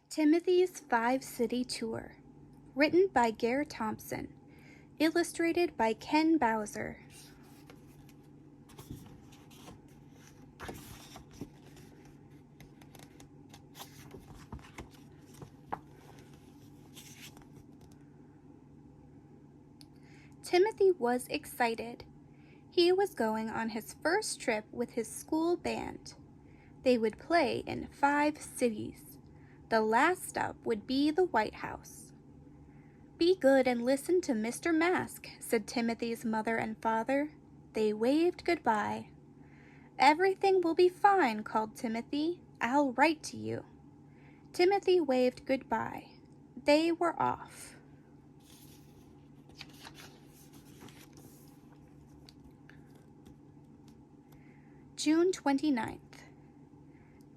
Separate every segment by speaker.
Speaker 1: Timothy's Five-City Tour, written by Gare Thompson, illustrated by Ken Bowser. Timothy was excited. He was going on his first trip with his school band. They would play in 5 cities. The last stop would be the White House. "Be good and listen to Mr. Mask," said Timothy's mother and father. They waved goodbye. "Everything will be fine," called Timothy. "I'll write to you." Timothy waved goodbye. They were off. June 29th.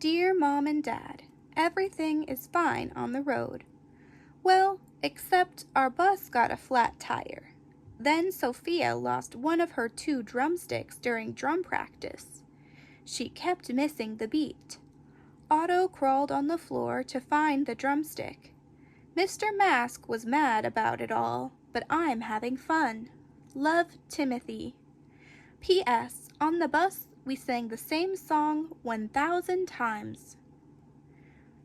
Speaker 1: Dear Mom and Dad, everything is fine on the road. Well, except our bus got a flat tire. Then Sophia lost one of her 2 drumsticks during drum practice. She kept missing the beat. Otto crawled on the floor to find the drumstick. Mr. Mask was mad about it all, but I'm having fun. Love, Timothy. P.S. On the bus, we sang the same song 1,000 times.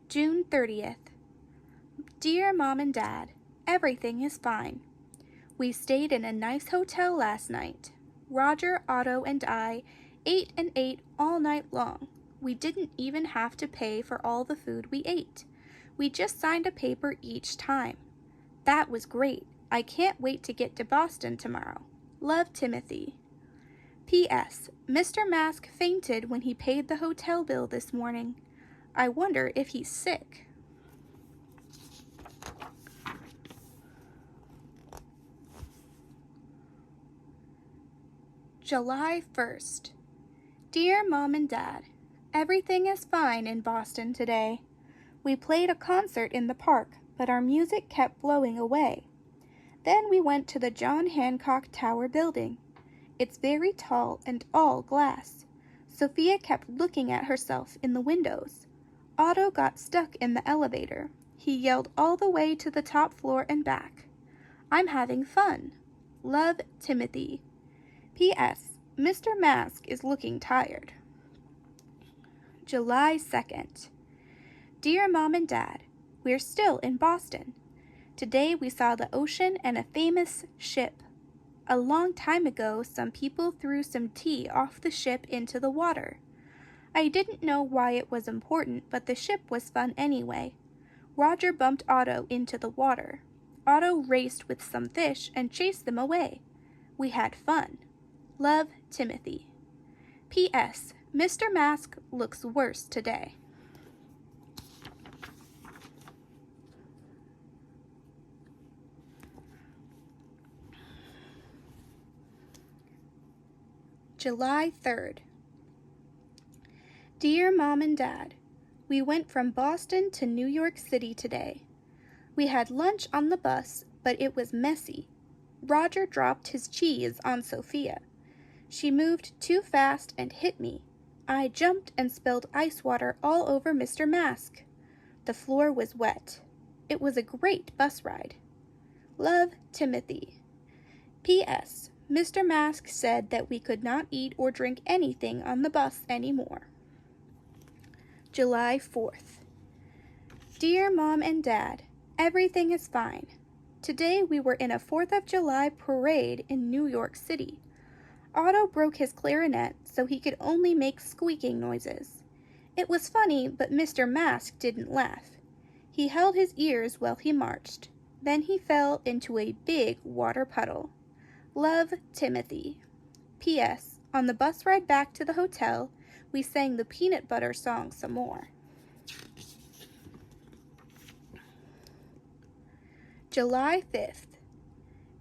Speaker 1: June 30th. Dear Mom and Dad, everything is fine. We stayed in a nice hotel last night. Roger, Otto, and I ate and ate all night long. We didn't even have to pay for all the food we ate. We just signed a paper each time. That was great. I can't wait to get to Boston tomorrow. Love, Timothy. P.S. Mr. Mask fainted when he paid the hotel bill this morning. I wonder if he's sick. July 1st. Dear Mom and Dad, everything is fine in Boston today. We played a concert in the park, but our music kept blowing away. Then we went to the John Hancock Tower building. It's very tall and all glass. Sophia kept looking at herself in the windows. Otto got stuck in the elevator. He yelled all the way to the top floor and back. I'm having fun. Love, Timothy. P.S. Mr. Mask is looking tired. July 2nd. Dear Mom and Dad, we're still in Boston. Today we saw the ocean and a famous ship. A long time ago, some people threw some tea off the ship into the water. I didn't know why it was important, but the ship was fun anyway. Roger bumped Otto into the water. Otto raced with some fish and chased them away. We had fun. Love, Timothy. P.S. Mr. Mask looks worse today. July 3rd. Dear Mom and Dad, we went from Boston to New York City today. We had lunch on the bus, but it was messy. Roger dropped his cheese on Sophia. She moved too fast and hit me. I jumped and spilled ice water all over Mr. Mask. The floor was wet. It was a great bus ride. Love, Timothy. P.S. Mr. Mask said that we could not eat or drink anything on the bus anymore. July 4th. Dear Mom and Dad, everything is fine. Today we were in a 4th of July parade in New York City. Otto broke his clarinet so he could only make squeaking noises. It was funny, but Mr. Mask didn't laugh. He held his ears while he marched. Then he fell into a big water puddle. Love, Timothy. P.S. On the bus ride back to the hotel, we sang the peanut butter song some more. July 5th.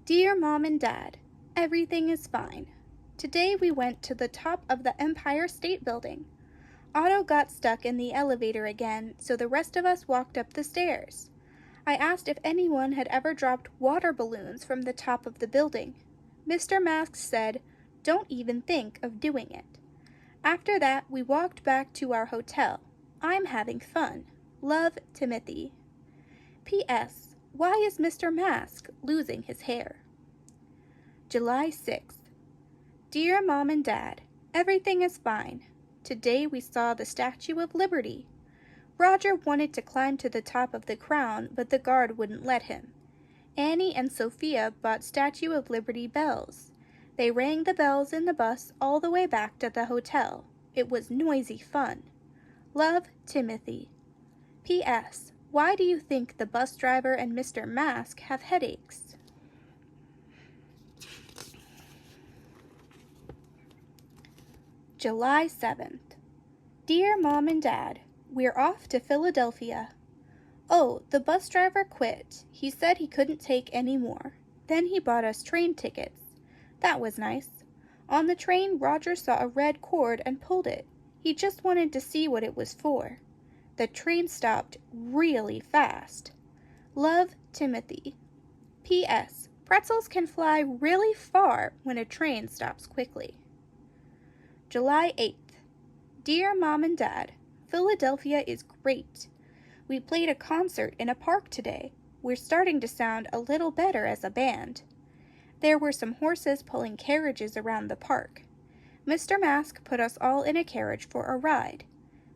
Speaker 1: Dear Mom and Dad, everything is fine. Today we went to the top of the Empire State Building. Otto got stuck in the elevator again, so the rest of us walked up the stairs. I asked if anyone had ever dropped water balloons from the top of the building. Mr. Mask said, "Don't even think of doing it." After that, we walked back to our hotel. I'm having fun. Love, Timothy. P.S. Why is Mr. Mask losing his hair? July 6th. Dear Mom and Dad, everything is fine. Today we saw the Statue of Liberty. Roger wanted to climb to the top of the crown, but the guard wouldn't let him. Annie and Sophia bought Statue of Liberty bells. They rang the bells in the bus all the way back to the hotel. It was noisy fun. Love, Timothy. P.S. Why do you think the bus driver and Mr. Mask have headaches? July 7th. Dear Mom and Dad, we're off to Philadelphia. Oh, the bus driver quit. He said he couldn't take any more. Then he bought us train tickets. That was nice. On the train, Roger saw a red cord and pulled it. He just wanted to see what it was for. The train stopped really fast. Love, Timothy. P.S. Pretzels can fly really far when a train stops quickly. July 8th. Dear Mom and Dad, Philadelphia is great. We played a concert in a park today. We're starting to sound a little better as a band. There were some horses pulling carriages around the park. Mr. Mask put us all in a carriage for a ride.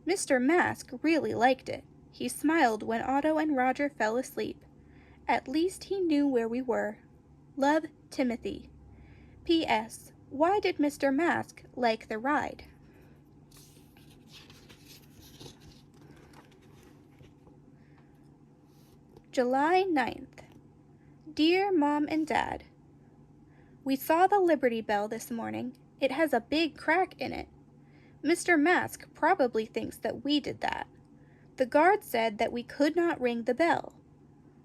Speaker 1: Mr. Mask really liked it. He smiled when Otto and Roger fell asleep. At least he knew where we were. Love, Timothy. P.S. Why did Mr. Mask like the ride? July 9th. Dear Mom and Dad, we saw the Liberty Bell this morning. It has a big crack in it. Mr. Mask probably thinks that we did that. The guard said that we could not ring the bell.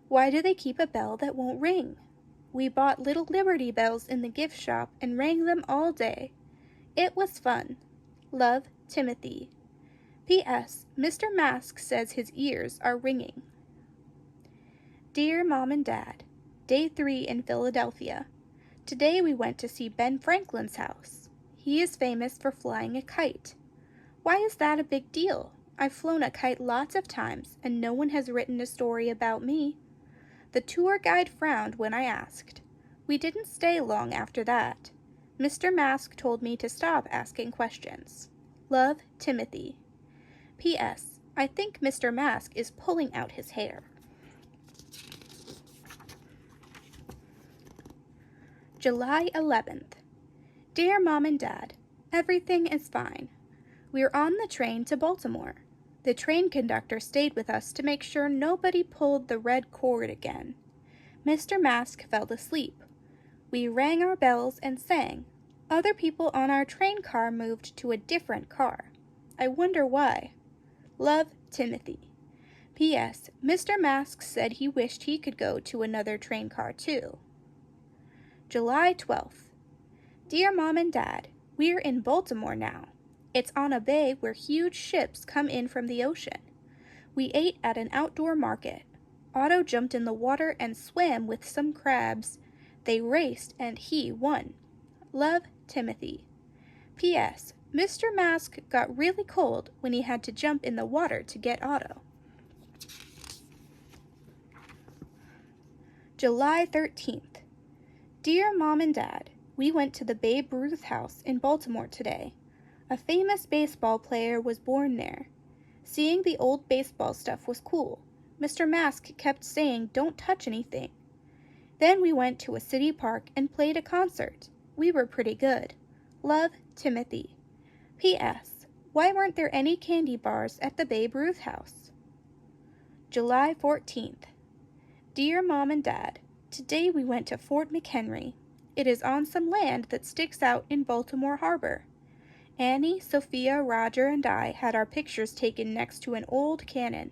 Speaker 1: Why do they keep a bell that won't ring? We bought little Liberty Bells in the gift shop and rang them all day. It was fun. Love, Timothy. P.S. Mr. Mask says his ears are ringing. Dear Mom and Dad, Day 3 in Philadelphia. Today we went to see Ben Franklin's house. He is famous for flying a kite. Why is that a big deal? I've flown a kite lots of times, and no one has written a story about me. The tour guide frowned when I asked. We didn't stay long after that. Mr. Mask told me to stop asking questions. Love, Timothy. P.S. I think Mr. Mask is pulling out his hair. July 11th. Dear Mom and Dad, everything is fine. We're on the train to Baltimore. The train conductor stayed with us to make sure nobody pulled the red cord again. Mr. Mask fell asleep. We rang our bells and sang. Other people on our train car moved to a different car. I wonder why. Love, Timothy. P.S. Mr. Mask said he wished he could go to another train car too. July 12th. Dear Mom and Dad, we're in Baltimore now. It's on a bay where huge ships come in from the ocean. We ate at an outdoor market. Otto jumped in the water and swam with some crabs. They raced and he won. Love, Timothy. P.S. Mr. Mask got really cold when he had to jump in the water to get Otto. July 13th. Dear Mom and Dad, we went to the Babe Ruth house in Baltimore today. A famous baseball player was born there. Seeing the old baseball stuff was cool. Mr. Mask kept saying, "Don't touch anything." Then we went to a city park and played a concert. We were pretty good. Love, Timothy. P.S. Why weren't there any candy bars at the Babe Ruth house? July 14th. Dear Mom and Dad, today we went to Fort McHenry. It is on some land that sticks out in Baltimore Harbor. Annie, Sophia, Roger, and I had our pictures taken next to an old cannon.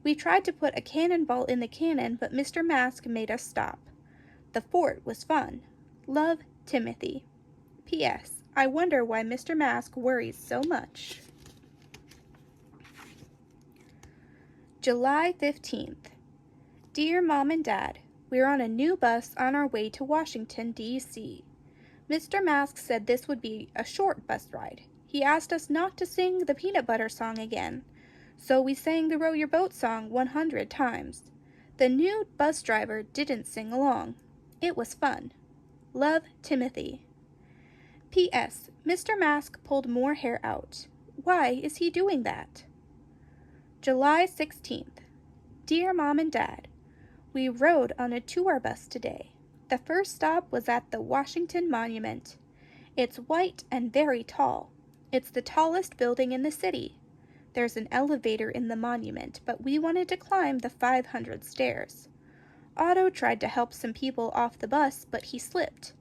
Speaker 1: We tried to put a cannonball in the cannon, but Mr. Mask made us stop. The fort was fun. Love, Timothy. P.S. I wonder why Mr. Mask worries so much. July 15th. Dear Mom and Dad, we're on a new bus on our way to Washington, D.C. Mr. Mask said this would be a short bus ride. He asked us not to sing the peanut butter song again. So we sang the Row Your Boat song 100 times. The new bus driver didn't sing along. It was fun. Love, Timothy. P.S. Mr. Mask pulled more hair out. Why is he doing that? July 16th. Dear Mom and Dad, we rode on a tour bus today. The first stop was at the Washington Monument. It's white and very tall. It's the tallest building in the city. There's an elevator in the monument, but we wanted to climb the 500 stairs. Otto tried to help some people off the bus, but he slipped.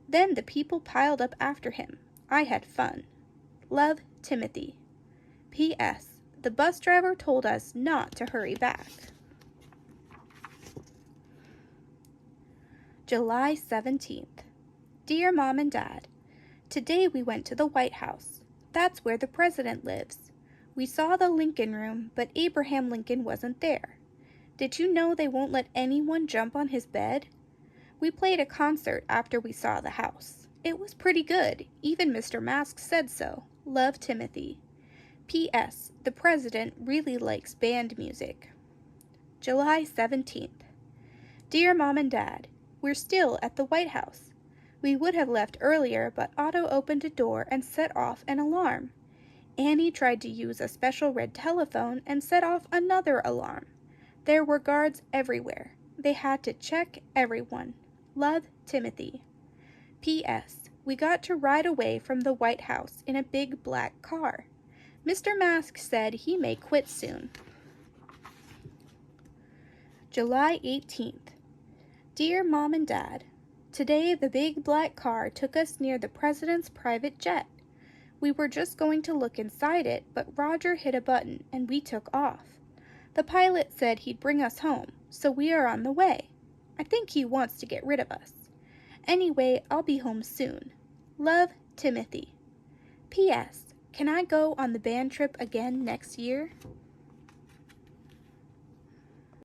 Speaker 1: Then the people piled up after him. I had fun. Love, Timothy. P.S. The bus driver told us not to hurry back. July 17th. Dear Mom and Dad, today we went to the White House. That's where the president lives. We saw the Lincoln Room, but Abraham Lincoln wasn't there. Did you know they won't let anyone jump on his bed? We played a concert after we saw the house. It was pretty good. Even Mr. Mask said so. Love, Timothy. P.S. The president really likes band music. July 17th. Dear Mom and Dad, we're still at the White House. We would have left earlier, but Otto opened a door and set off an alarm. Annie tried to use a special red telephone and set off another alarm. There were guards everywhere. They had to check everyone. Love, Timothy. P.S. We got to ride away from the White House in a big black car. Mr. Mask said he may quit soon. July 18th. Dear Mom and Dad, today the big black car took us near the president's private jet. We were just going to look inside it, but Roger hit a button and we took off. The pilot said he'd bring us home, so we are on the way. I think he wants to get rid of us. Anyway, I'll be home soon. Love, Timothy. P.S. Can I go on the band trip again next year?